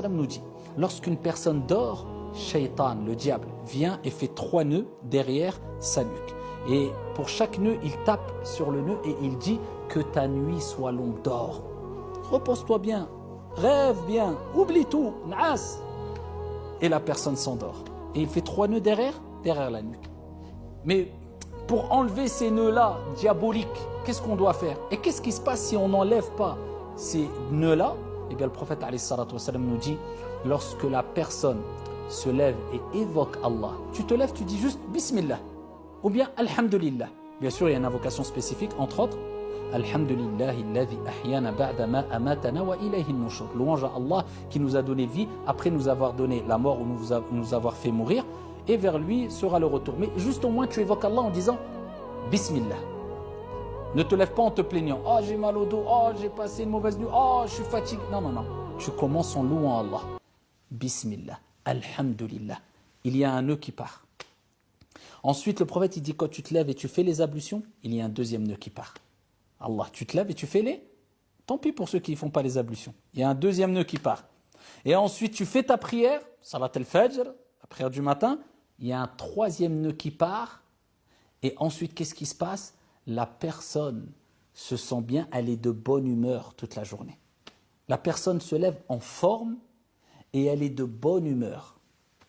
nous dit, lorsqu'une personne dort, Shaitan, le diable, vient et fait 3 nœuds derrière sa nuque. Et pour chaque nœud, il tape sur le nœud et il dit que ta nuit soit longue, dors. Repose-toi bien, rêve bien, oublie tout, n'as. Et la personne s'endort. Et il fait 3 nœuds derrière la nuque. Mais pour enlever ces nœuds-là diaboliques, qu'est-ce qu'on doit faire? Et qu'est-ce qui se passe si on n'enlève pas ces nœuds-là? Eh bien, le prophète alayhi salatu wassalam nous dit, lorsque la personne se lève et évoque Allah, tu te lèves, tu dis juste Bismillah ou bien Alhamdulillah. Bien sûr, il y a une invocation spécifique, entre autres Alhamdulillahi alladhi ahyana ba'da ma amatana wa ilayhi an-nushur. Louange à Allah qui nous a donné vie après nous avoir donné la mort ou nous avoir fait mourir, et vers lui sera le retour. Mais juste au moins tu évoques Allah en disant Bismillah. Ne te lève pas en te plaignant. Oh, j'ai mal au dos. Oh, j'ai passé une mauvaise nuit. Oh, je suis fatigué. Non, non, non. Tu commences en louant Allah. Bismillah. Alhamdulillah. Il y a un nœud qui part. Ensuite, le prophète, il dit, quand tu te lèves et tu fais les ablutions, il y a un deuxième nœud qui part. Allah, tu te lèves et tu fais les... Tant pis pour ceux qui ne font pas les ablutions. Il y a un deuxième nœud qui part. Et ensuite, tu fais ta prière, salat al-fajr, la prière du matin. Il y a un troisième nœud qui part. Et ensuite, qu'est-ce qui se passe? La personne se sent bien, elle est de bonne humeur toute la journée. La personne se lève en forme et elle est de bonne humeur.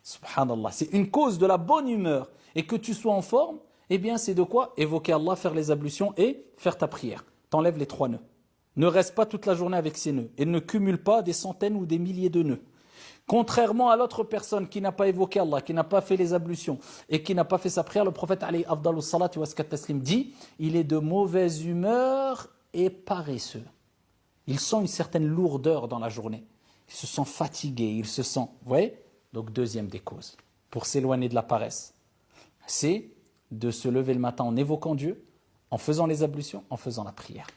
Subhanallah, c'est une cause de la bonne humeur. Et que tu sois en forme, eh bien c'est de quoi? Évoquer Allah, faire les ablutions et faire ta prière. T'enlèves les 3 nœuds. Ne reste pas toute la journée avec ces nœuds et ne cumule pas des centaines ou des milliers de nœuds. Contrairement à l'autre personne qui n'a pas évoqué Allah, qui n'a pas fait les ablutions et qui n'a pas fait sa prière, le prophète alayhi afdalus salati wa taslim dit, il est de mauvaise humeur et paresseux. Il sent une certaine lourdeur dans la journée. Il se sent fatigué, il se sent... Vous voyez? Donc deuxième des causes, pour s'éloigner de la paresse, c'est de se lever le matin en évoquant Dieu, en faisant les ablutions, en faisant la prière.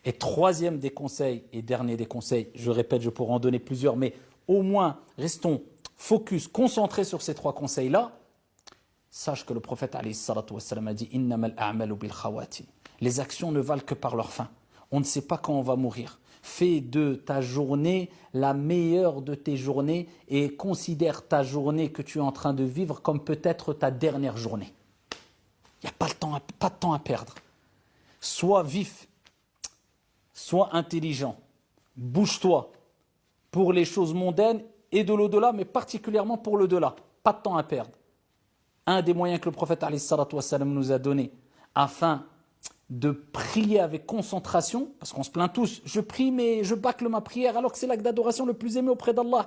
Et troisième des conseils et dernier des conseils, je répète, je pourrais en donner plusieurs, mais au moins restons focus, concentrés sur ces 3 conseils-là. Sache que le prophète alayhi salatu wassalam a dit innamal a'malu bil khawatim. Les actions ne valent que par leur fin. On ne sait pas quand on va mourir. Fais de ta journée la meilleure de tes journées et considère ta journée que tu es en train de vivre comme peut-être ta dernière journée. Il n'y a pas de temps à perdre. Sois vif, sois intelligent, bouge-toi pour les choses mondaines et de l'au-delà, mais particulièrement pour l'au-delà. Pas de temps à perdre. Un des moyens que le prophète alayhi salatu wassalam nous a donné afin de prier avec concentration, parce qu'on se plaint tous, je prie mais je bâcle ma prière alors que c'est l'acte d'adoration le plus aimé auprès d'Allah.